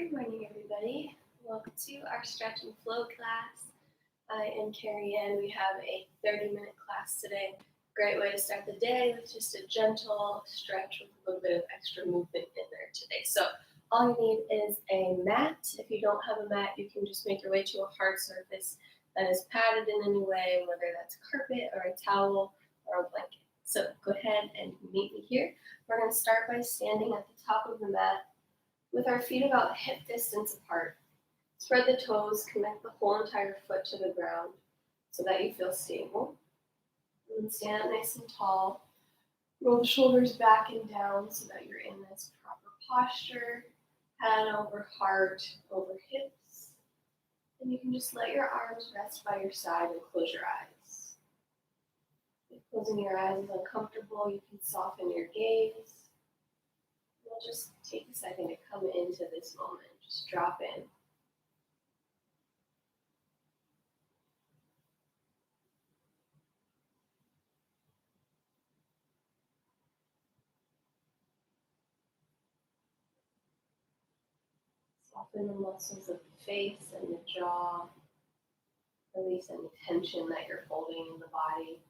Good morning, everybody. Welcome to our Stretch and Flow class. I am Carrie Ann. We have a 30-minute class today. Great way to start the day with just a gentle stretch with a little bit of extra movement in there today. So all you need is a mat. If you don't have a mat, you can just make your way to a hard surface that is padded in any way, whether that's a carpet or a towel or a blanket. So go ahead and meet me here. We're going to start by standing at the top of the mat with our feet about hip distance apart. Spread the toes, connect the whole entire foot to the ground so that you feel stable. And then stand up nice and tall. Roll the shoulders back and down so that you're in this proper posture. Head over heart, over hips. And you can just let your arms rest by your side and close your eyes. If closing your eyes is uncomfortable, you can soften your gaze. We'll just take a second to come into this moment. Just drop in. Soften the muscles of the face and the jaw. Release any tension that you're holding in the body.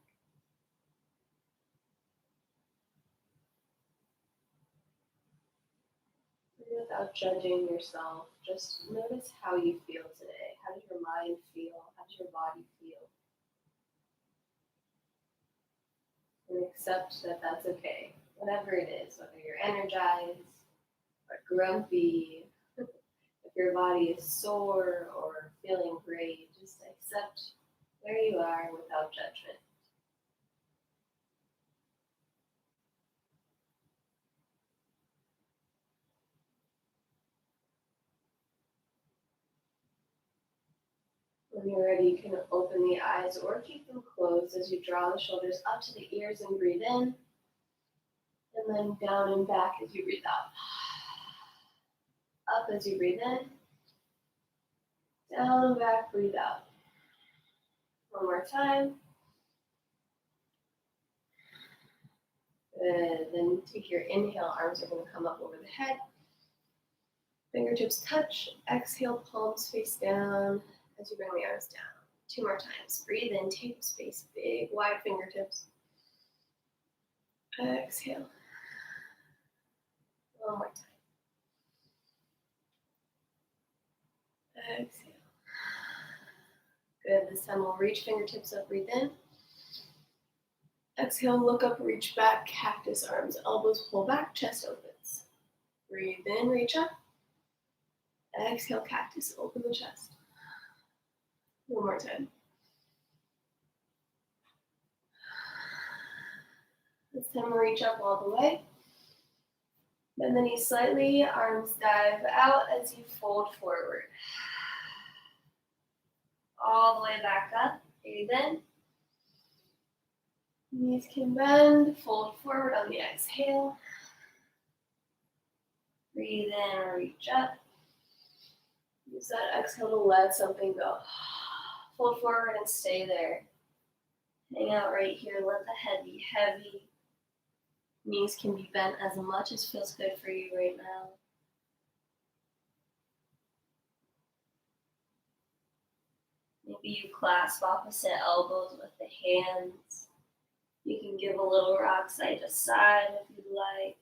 Without judging yourself, just notice how you feel today. How does your mind feel? How does your body feel? And accept that that's okay. Whatever it is, whether you're energized or grumpy, if your body is sore or feeling great, just accept where you are without judgment. When you're ready, you can open the eyes or keep them closed as you draw the shoulders up to the ears and breathe in. And then down and back as you breathe out. Up as you breathe in. Down and back, breathe out. One more time. Good. Then take your inhale, arms are going to come up over the head. Fingertips touch. Exhale, palms face down as you bring the arms down. 2 more times. Breathe in, take space, big, wide fingertips. Exhale. One more time. Exhale. Good. This time we'll reach fingertips up, breathe in. Exhale, look up, reach back, cactus arms, elbows pull back, chest opens. Breathe in, reach up. Exhale, cactus, open the chest. One more time. This time we'll reach up all the way. Bend the knees slightly, arms dive out as you fold forward. All the way back up, breathe in. Knees can bend, fold forward on the exhale. Breathe in, reach up. Use that exhale to let something go. Fold forward and stay there. Hang out right here, let the head be heavy. Knees can be bent as much as feels good for you right now. Maybe you clasp opposite elbows with the hands. You can give a little rock side to side if you'd like.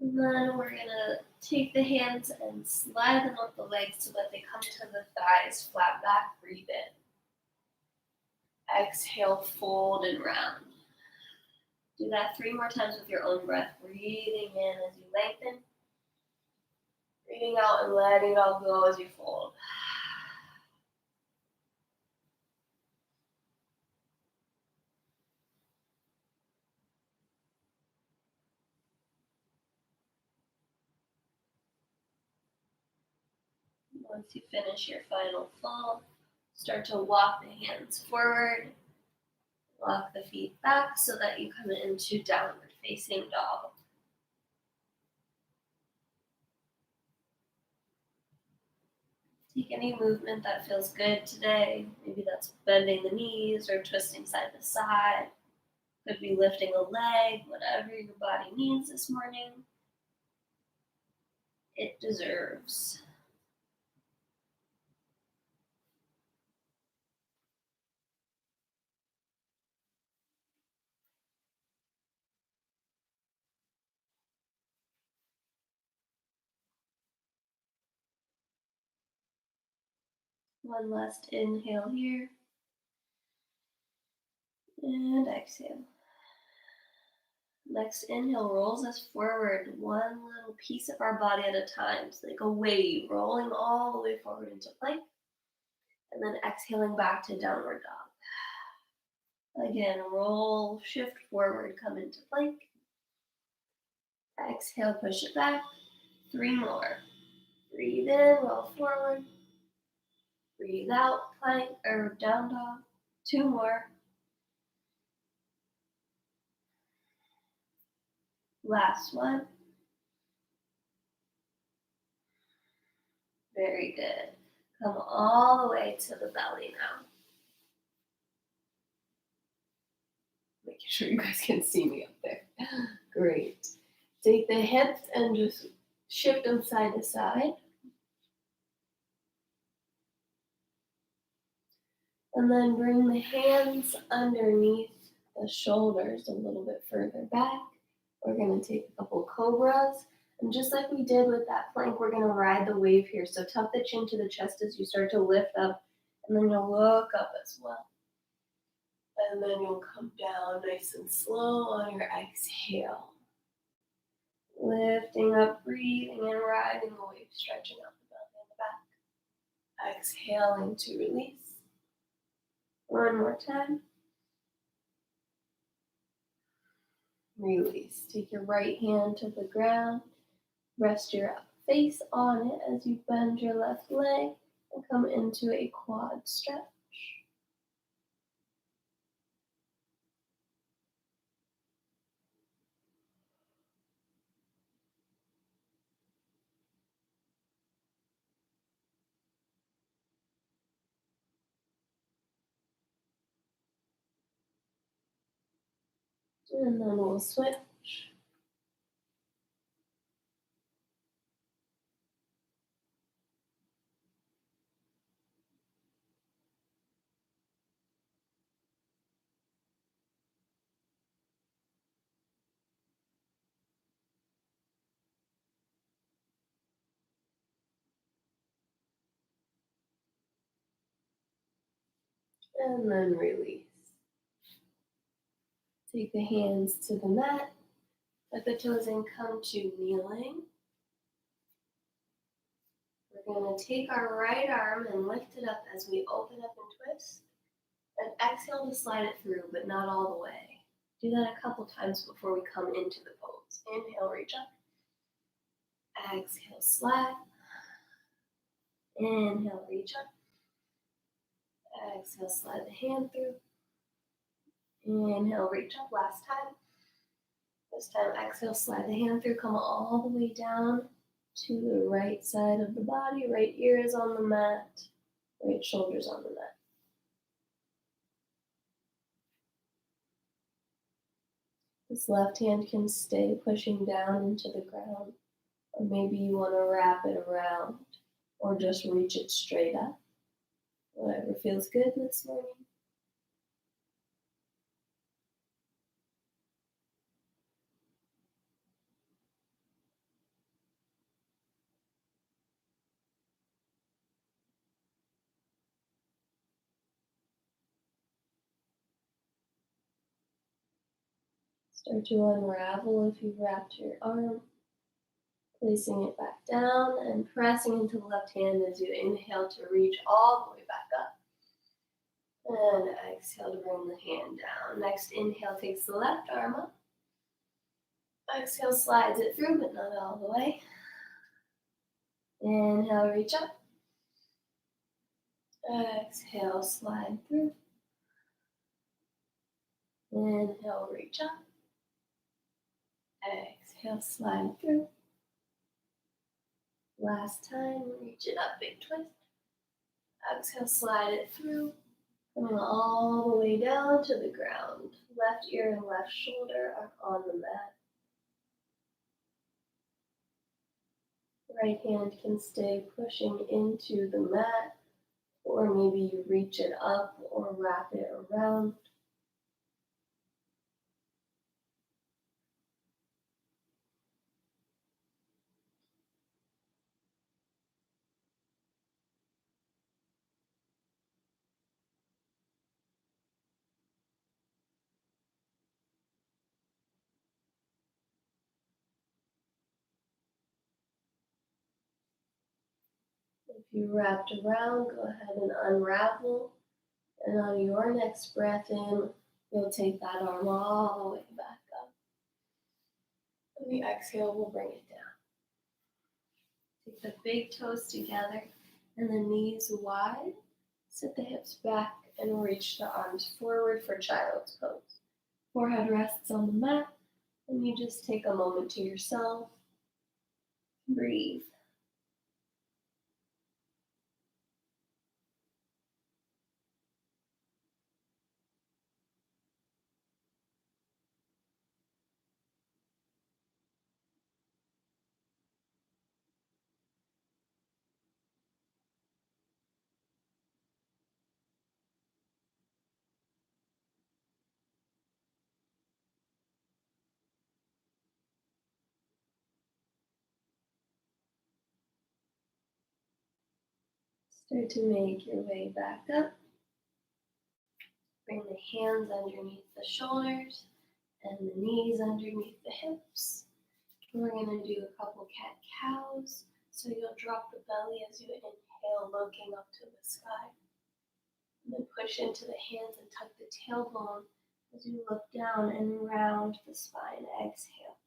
And then we're going to take the hands and slide them up the legs so that they come to the thighs, flat back, breathe in. Exhale, fold and round. Do that 3 more times with your own breath, breathing in as you lengthen. Breathing out and letting it all go as you fold. Once you finish your final fold, start to walk the hands forward. Walk the feet back so that you come into downward facing dog. Take any movement that feels good today. Maybe that's bending the knees or twisting side to side. Could be lifting a leg, whatever your body needs this morning. It deserves. One last inhale here and exhale. Next inhale rolls us forward one little piece of our body at a time. So like a wave rolling all the way forward into plank and then exhaling back to downward dog. Again, roll, shift forward, come into plank. Exhale, push it back. 3 more. Breathe in, roll forward. Breathe out, plank or down dog. 2 more. Last one. Very good. Come all the way to the belly now. Making sure you guys can see me up there. Great. Take the hips and just shift them side to side. And then bring the hands underneath the shoulders a little bit further back. We're going to take a couple cobras. And just like we did with that plank, we're going to ride the wave here. So tuck the chin to the chest as you start to lift up. And then you'll look up as well. And then you'll come down nice and slow on your exhale. Lifting up, breathing and riding the wave, stretching out the belly and the back. Exhaling to release. One more time. Release. Take your right hand to the ground. Rest your face on it as you bend your left leg and come into a quad stretch. And then we'll switch. And then release. Take the hands to the mat. Let the toes in, come to kneeling. We're going to take our right arm and lift it up as we open up and twist. And exhale to slide it through, but not all the way. Do that a couple times before we come into the pose. Inhale, reach up. Exhale, slide. Inhale, reach up. Exhale, slide the hand through. Inhale, reach up. Last time. This time, exhale, slide the hand through. Come all the way down to the right side of the body. Right ear is on the mat. Right shoulder's on the mat. This left hand can stay pushing down into the ground. Or maybe you want to wrap it around or just reach it straight up. Whatever feels good this morning. Start to unravel if you've wrapped your arm. Placing it back down and pressing into the left hand as you inhale to reach all the way back up. And exhale to bring the hand down. Next inhale takes the left arm up. Exhale slides it through, but not all the way. Inhale, reach up. Exhale, slide through. Inhale, reach up. Exhale, slide through. Last time, reach it up, big twist. Exhale, slide it through, coming all the way down to the ground. Left ear and left shoulder are on the mat. Right hand can stay pushing into the mat, or maybe you reach it up or wrap it around. If you wrapped around, go ahead and unravel. And on your next breath in, you'll take that arm all the way back up. And the exhale will bring it down. Take the big toes together and the knees wide. Sit the hips back and reach the arms forward for child's pose. Forehead rests on the mat, and you just take a moment to yourself. Breathe. Start to make your way back up. Bring the hands underneath the shoulders and the knees underneath the hips. We're going to do a couple cat-cows. So you'll drop the belly as you inhale, looking up to the sky. And then push into the hands and tuck the tailbone as you look down and round the spine. Exhale.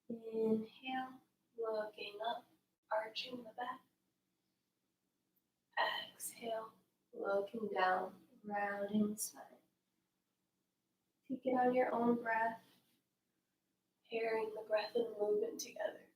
Inhale, looking up, arching the back. Exhale, looking down, rounding the spine. Take it on your own breath, pairing the breath and movement together.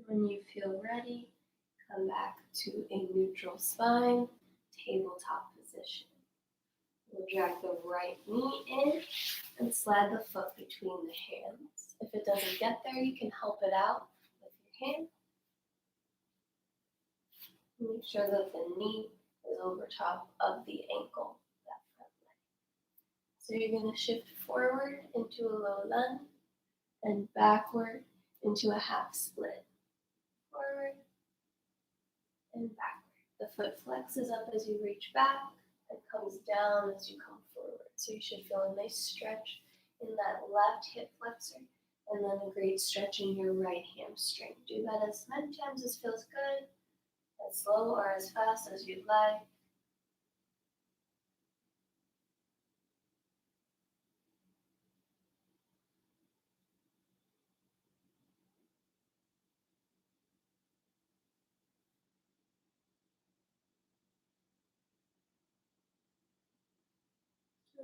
When you feel ready, come back to a neutral spine, tabletop position. We'll drag the right knee in and slide the foot between the hands. If it doesn't get there, you can help it out with your hand. Make sure that the knee is over top of the ankle, that front leg. So you're going to shift forward into a low lunge and backward into a half split. Forward and backward. The foot flexes up as you reach back and comes down as you come forward. So you should feel a nice stretch in that left hip flexor and then a great stretch in your right hamstring. Do that as many times as feels good, as slow or as fast as you'd like.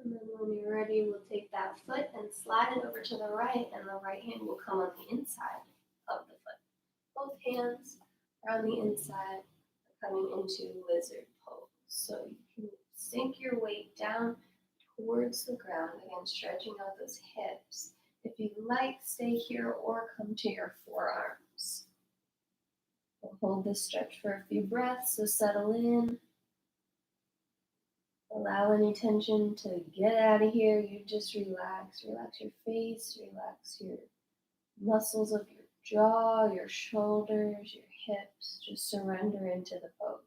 And then when you're ready, we'll take that foot and slide it over to the right, and the right hand will come on the inside of the foot. Both hands are on the inside, coming into lizard pose. So you can sink your weight down towards the ground, again, stretching out those hips. If you like, stay here or come to your forearms. We'll hold this stretch for a few breaths, so settle in. Allow any tension to get out of here. You just relax. Relax your face, relax your muscles of your jaw, your shoulders, your hips. Just surrender into the pose.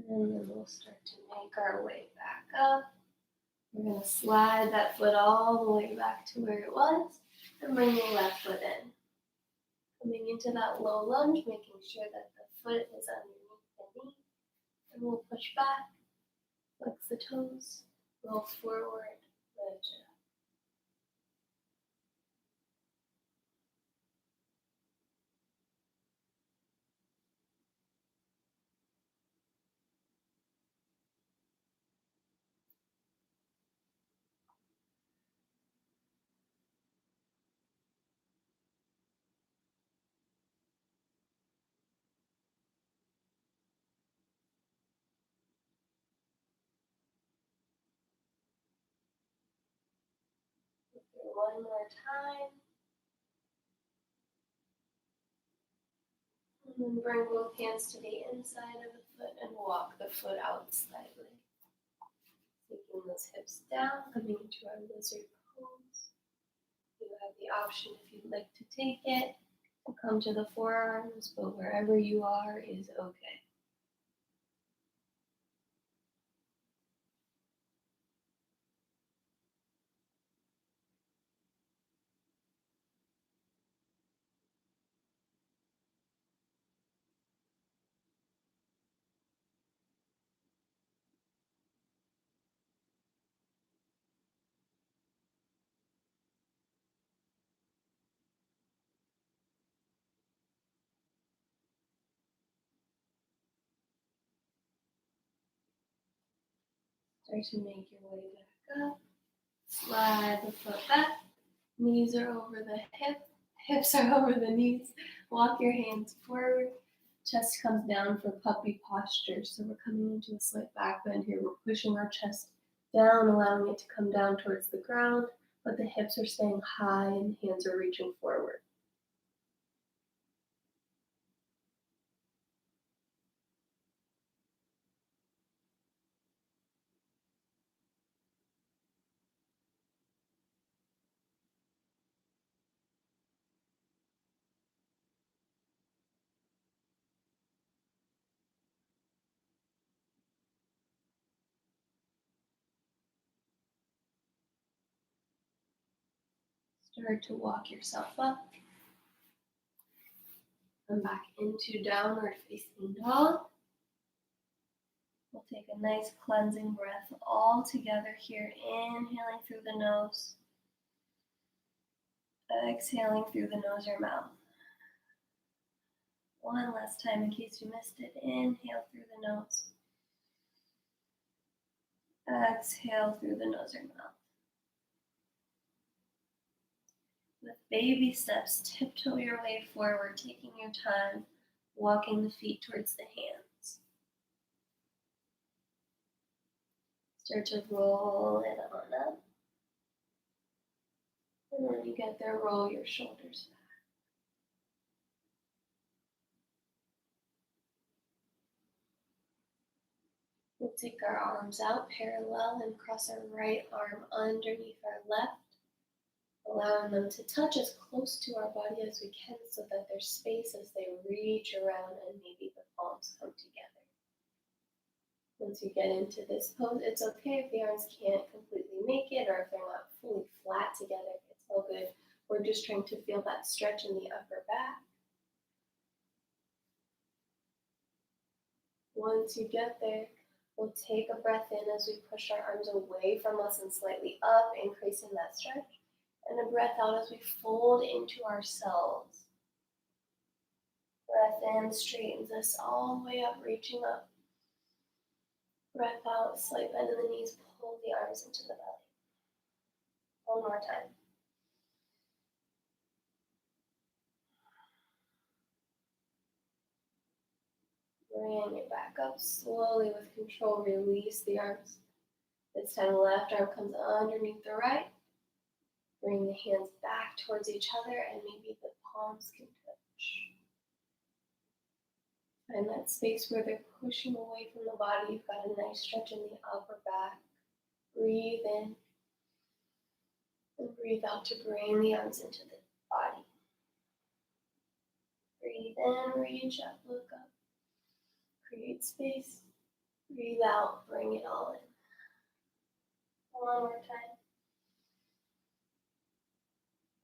And then we'll start to make our way back up. We're going to slide that foot all the way back to where it was and bring the left foot in. Coming into that low lunge, making sure that the foot is underneath the knee. And we'll push back, flex the toes, roll forward, lift it up. One more time. And then bring both hands to the inside of the foot and walk the foot out slightly. Taking those hips down, coming into our lizard pose. You have the option, if you'd like to take it, to come to the forearms, but wherever you are is okay. Start to make your way back up. Slide the foot back. Knees are over the hips are over the knees. Walk your hands forward. Chest comes down for puppy posture. So we're coming into a slight back bend here. We're pushing our chest down, allowing it to come down towards the ground, but the hips are staying high and the hands are reaching forward. Start to walk yourself up. Come back into downward facing dog. We'll take a nice cleansing breath all together here, inhaling through the nose, exhaling through the nose or mouth. One last time in case you missed it. Inhale through the nose. Exhale through the nose or mouth. With baby steps, tiptoe your way forward, taking your time, walking the feet towards the hands. Start to roll it on up. And when you get there, roll your shoulders back. We'll take our arms out parallel and cross our right arm underneath our left, allowing them to touch as close to our body as we can so that there's space as they reach around and maybe the palms come together. Once you get into this pose, it's okay if the arms can't completely make it or if they're not fully flat together. It's all good. We're just trying to feel that stretch in the upper back. Once you get there, we'll take a breath in as we push our arms away from us and slightly up, increasing that stretch. And a breath out as we fold into ourselves. Breath in straightens us all the way up, reaching up. Breath out, slight bend in the knees, pull the arms into the belly. One more time. Bring it back up slowly with control. Release the arms. This time the left arm comes underneath the right. Bring the hands back towards each other and maybe the palms can touch. Find that space where they're pushing away from the body. You've got a nice stretch in the upper back. Breathe in and breathe out to bring the arms into the body. Breathe in, reach up, look up. Create space. Breathe out, bring it all in. One more time.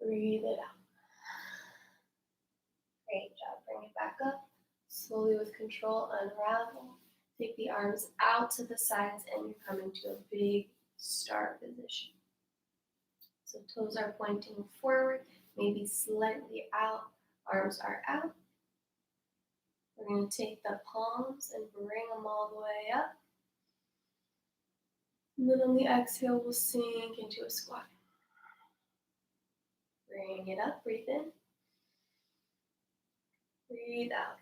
Breathe it out. Great job. Bring it back up. Slowly with control, unravel. Take the arms out to the sides and you're coming to a big star position. So toes are pointing forward, maybe slightly out. Arms are out. We're going to take the palms and bring them all the way up. And then on the exhale, we'll sink into a squat. Bring it up, breathe in. Breathe out.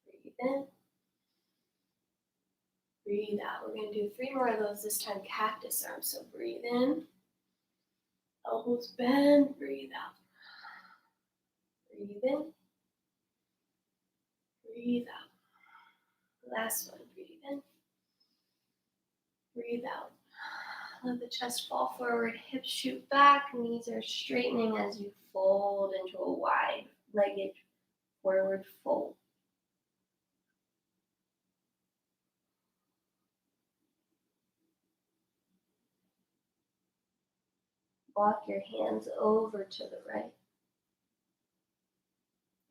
Breathe in. Breathe out. We're going to do 3 more of those, this time cactus arms. So breathe in. Elbows bend, breathe out. Breathe in. Breathe out. Last one, breathe in. Breathe out. Let the chest fall forward, hips shoot back, knees are straightening as you fold into a wide-legged forward fold. Walk your hands over to the right.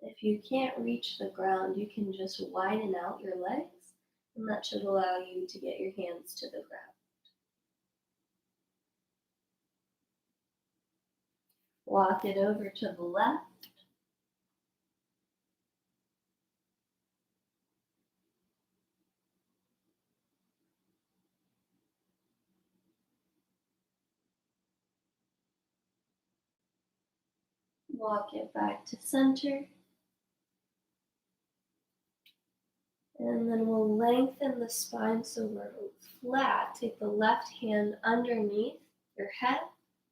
If you can't reach the ground, you can just widen out your legs, and that should allow you to get your hands to the ground. Walk it over to the left. Walk it back to center. And then we'll lengthen the spine so we're flat. Take the left hand underneath your head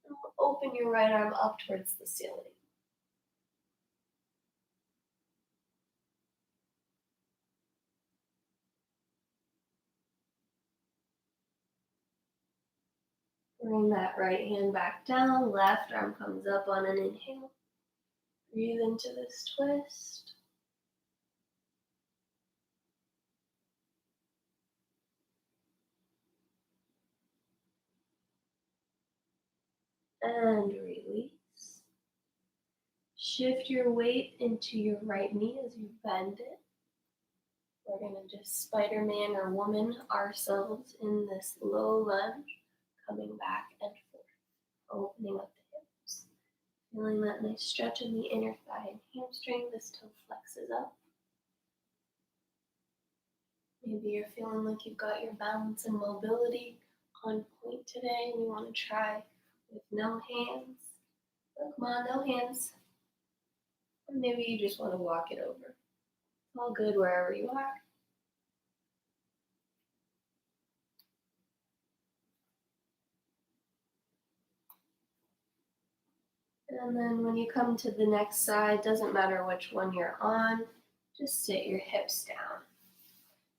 and we'll open your right arm up towards the ceiling. Bring that right hand back down. Left arm comes up on an inhale. Breathe into this twist. And release. Shift your weight into your right knee as you bend it. We're going to just Spider-Man or woman ourselves in this low lunge, coming back and forth, opening up the hips. Feeling that nice stretch in the inner thigh and hamstring, this toe flexes up. Maybe you're feeling like you've got your balance and mobility on point today and you want to try with no hands. Oh, come on, no hands. Or maybe you just want to walk it over. It's all good wherever you are. And then when you come to the next side, doesn't matter which one you're on, just sit your hips down.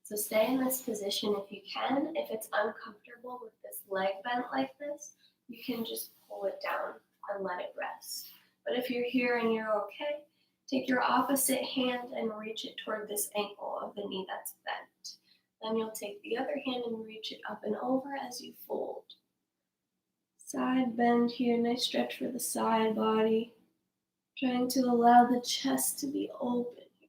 So stay in this position if you can. If it's uncomfortable with this leg bent like this, you can just pull it down and let it rest. But if you're here and you're okay, take your opposite hand and reach it toward this ankle of the knee that's bent. Then you'll take the other hand and reach it up and over as you fold. Side bend here, nice stretch for the side body. Trying to allow the chest to be open here.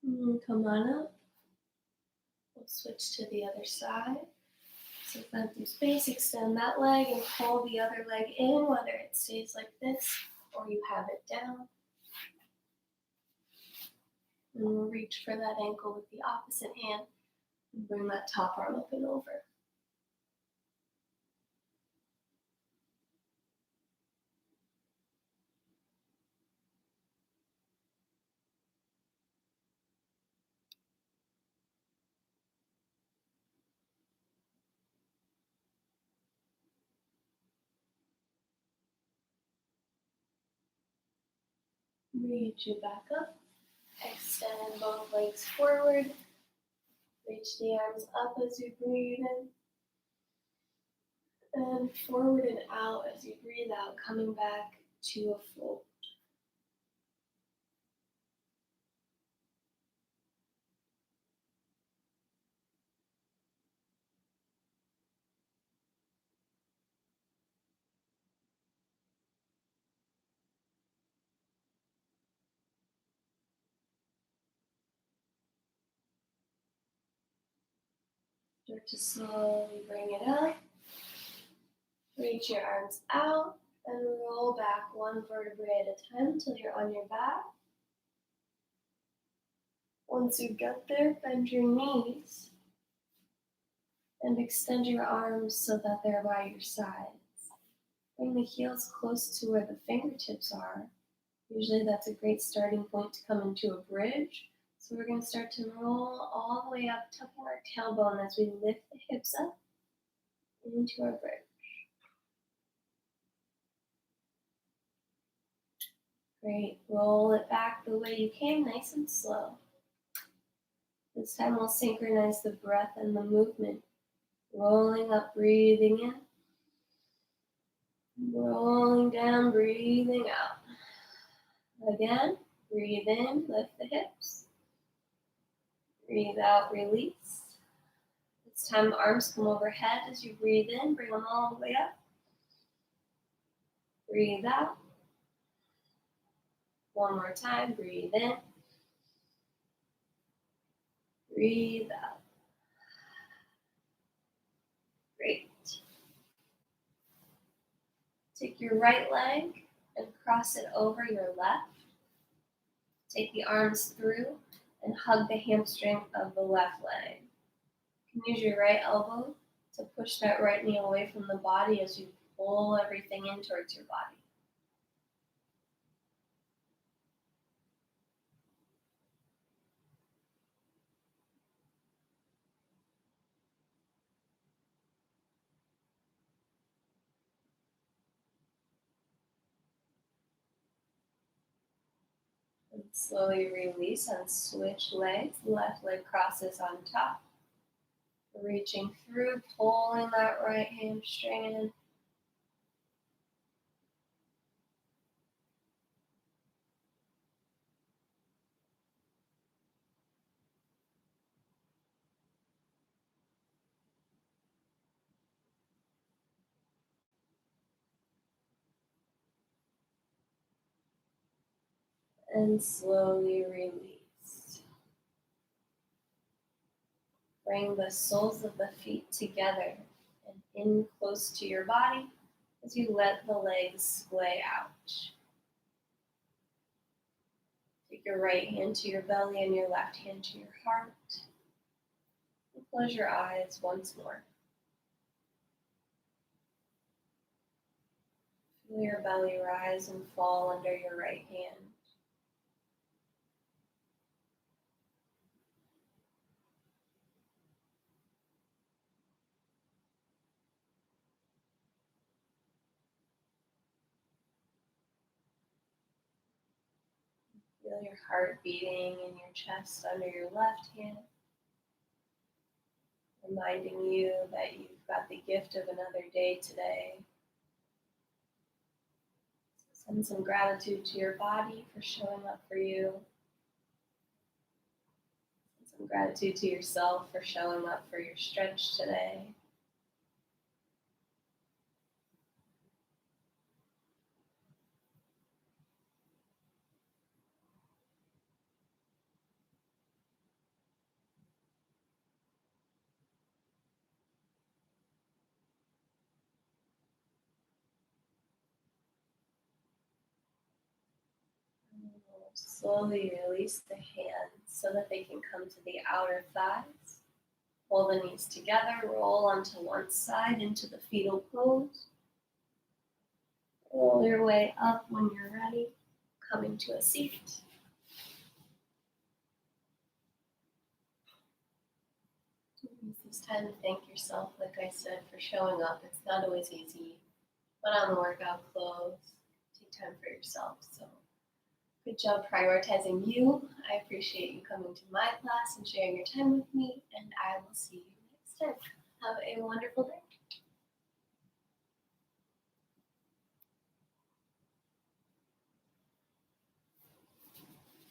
And come on up. We'll switch to the other side. So find some space, extend that leg and pull the other leg in, whether it stays like this or you have it down. And we'll reach for that ankle with the opposite hand and bring that top arm up and over. Reach it back up. Extend both legs forward. Reach the arms up as you breathe in. And forward and out as you breathe out, coming back to a fold. Start to slowly bring it up. Reach your arms out and roll back one vertebrae at a time until you're on your back. Once you get there, bend your knees and extend your arms so that they're by your sides. Bring the heels close to where the fingertips are. Usually that's a great starting point to come into a bridge. So we're going to start to roll all the way up, tucking our tailbone as we lift the hips up into our bridge. Great. Roll it back the way you came, nice and slow. This time we'll synchronize the breath and the movement. Rolling up, breathing in. Rolling down, breathing out. Again, breathe in, lift the hips. Breathe out, release. This time arms come overhead as you breathe in, bring them all the way up. Breathe out. One more time, breathe in. Breathe out. Great. Take your right leg and cross it over your left. Take the arms through and hug the hamstring of the left leg. You can use your right elbow to push that right knee away from the body as you pull everything in towards your body. And slowly release and switch legs. Left leg crosses on top. Reaching through, pulling that right hamstring in. And slowly release. Bring the soles of the feet together and in close to your body as you let the legs splay out. Take your right hand to your belly and your left hand to your heart. And close your eyes once more. Feel your belly rise and fall under your right hand. Feel your heart beating in your chest under your left hand, reminding you that you've got the gift of another day today. Send some gratitude to your body for showing up for you. Send some gratitude to yourself for showing up for your stretch today. Slowly release the hands so that they can come to the outer thighs. Pull the knees together, roll onto one side into the fetal pose. Roll your way up when you're ready, coming to a seat. Use this time to thank yourself, like I said, for showing up. It's not always easy. Put on the workout clothes. Take time for yourself. So Good job prioritizing you. I appreciate you coming to my class and sharing your time with me, and I will see you next time. Have a wonderful day.